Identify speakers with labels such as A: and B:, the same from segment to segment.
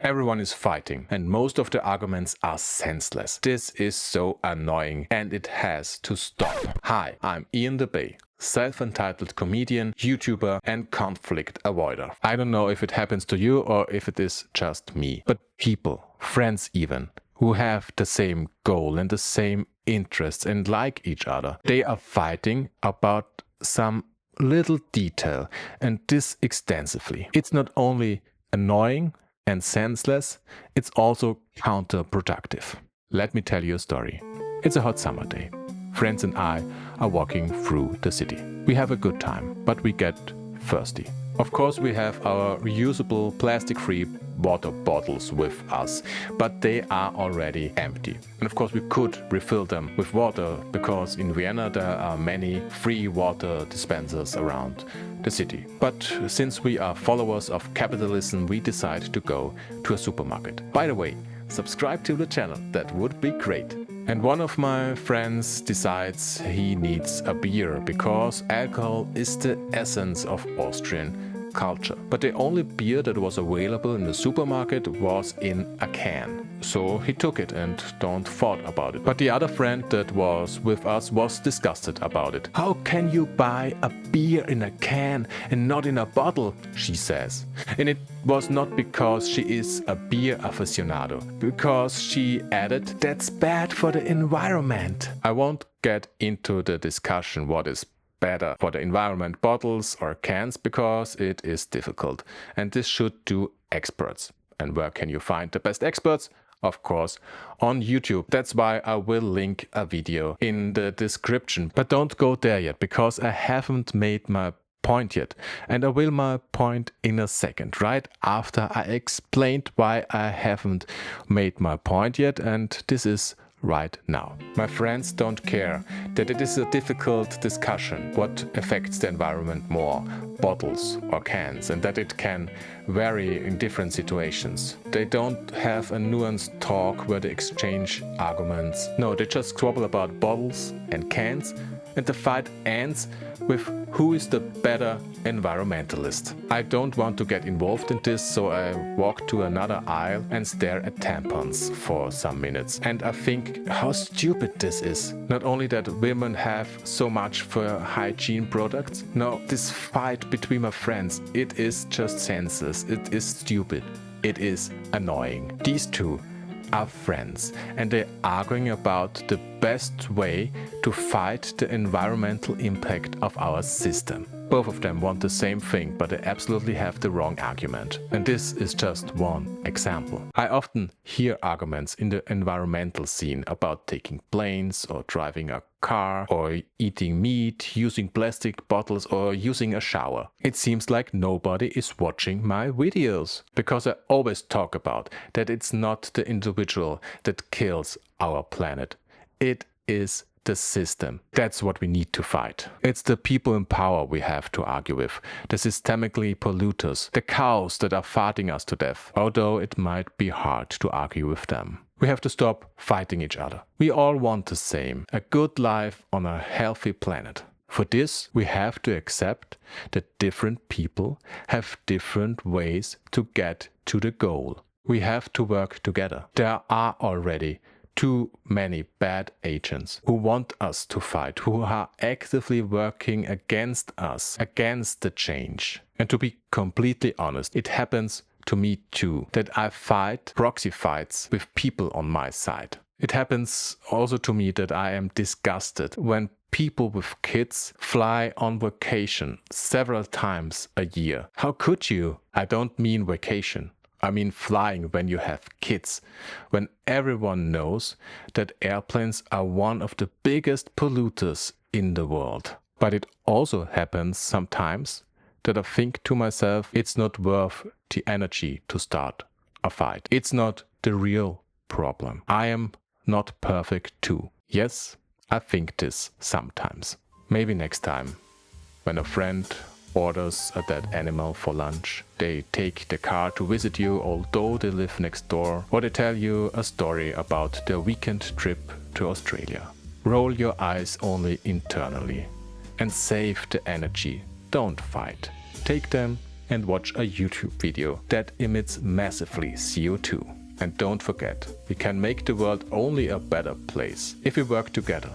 A: Everyone is fighting, and most of the arguments are senseless. This is so annoying, and it has to stop. Hi, I'm Ian DeBay, self-entitled comedian, YouTuber, and conflict avoider. I don't know if it happens to you or if it is just me, but people, friends even, who have the same goal and the same interests and like each other, they are fighting about some little detail, and this extensively. It's not only annoying and senseless, it's also counterproductive. Let me tell you a story. It's a hot summer day. Friends and I are walking through the city. We have a good time, but we get thirsty. Of course, we have our reusable plastic-free water bottles with us, but they are already empty. And of course, we could refill them with water because in Vienna there are many free water dispensers around the city. But since we are followers of capitalism, we decide to go to a supermarket. By the way, subscribe to the channel, that would be great. And one of my friends decides he needs a beer because alcohol is the essence of Austrian culture. But the only beer that was available in the supermarket was in a can. So he took it and don't thought about it. But the other friend that was with us was disgusted about it. How can you buy a beer in a can and not in a bottle? She says. And it was not because she is a beer aficionado, because she added, that's bad for the environment. I won't get into the discussion what is better for the environment, bottles or cans, because it is difficult. And this should do experts. And where can you find the best experts? Of course, on YouTube. That's why I will link a video in the description. But don't go there yet, because I haven't made my point yet. And I will my point in a second, right after I explained why I haven't made my point yet. And this is right now. My friends don't care that it is a difficult discussion what affects the environment more, bottles or cans, and that it can vary in different situations. They don't have a nuanced talk where they exchange arguments. No, they just squabble about bottles and cans, and the fight ends with who is the better environmentalist. I don't want to get involved in this, so I walk to another aisle and stare at tampons for some minutes. And I think how stupid this is. Not only that women have so much for hygiene products, no, this fight between my friends, it is just senseless, it is stupid, it is annoying. These two are friends, and they're arguing about the best way to fight the environmental impact of our system. Both of them want the same thing, but they absolutely have the wrong argument. And this is just one example. I often hear arguments in the environmental scene about taking planes or driving a car or eating meat, using plastic bottles or using a shower. It seems like nobody is watching my videos, because I always talk about that it's not the individual that kills our planet. It is the system. That's what we need to fight. It's the people in power we have to argue with, the systemically polluters, the cows that are farting us to death, although it might be hard to argue with them. We have to stop fighting each other. We all want the same, a good life on a healthy planet. For this, we have to accept that different people have different ways to get to the goal. We have to work together. There are already too many bad agents who want us to fight, who are actively working against us, against the change. And to be completely honest, it happens to me too, that I fight proxy fights with people on my side. It happens also to me that I am disgusted when people with kids fly on vacation several times a year. How could you? I don't mean vacation. I mean flying when you have kids, when everyone knows that airplanes are one of the biggest polluters in the world. But it also happens sometimes that I think to myself, it's not worth the energy to start a fight. It's not the real problem. I am not perfect too. Yes, I think this sometimes. Maybe next time, when a friend orders a dead animal for lunch, they take the car to visit you although they live next door, or they tell you a story about their weekend trip to Australia. Roll your eyes only internally and save the energy. Don't fight. Take them and watch a YouTube video that emits massively CO2. And don't forget, we can make the world only a better place if we work together.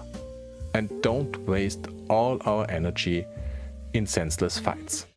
A: And don't waste all our energy in senseless fights.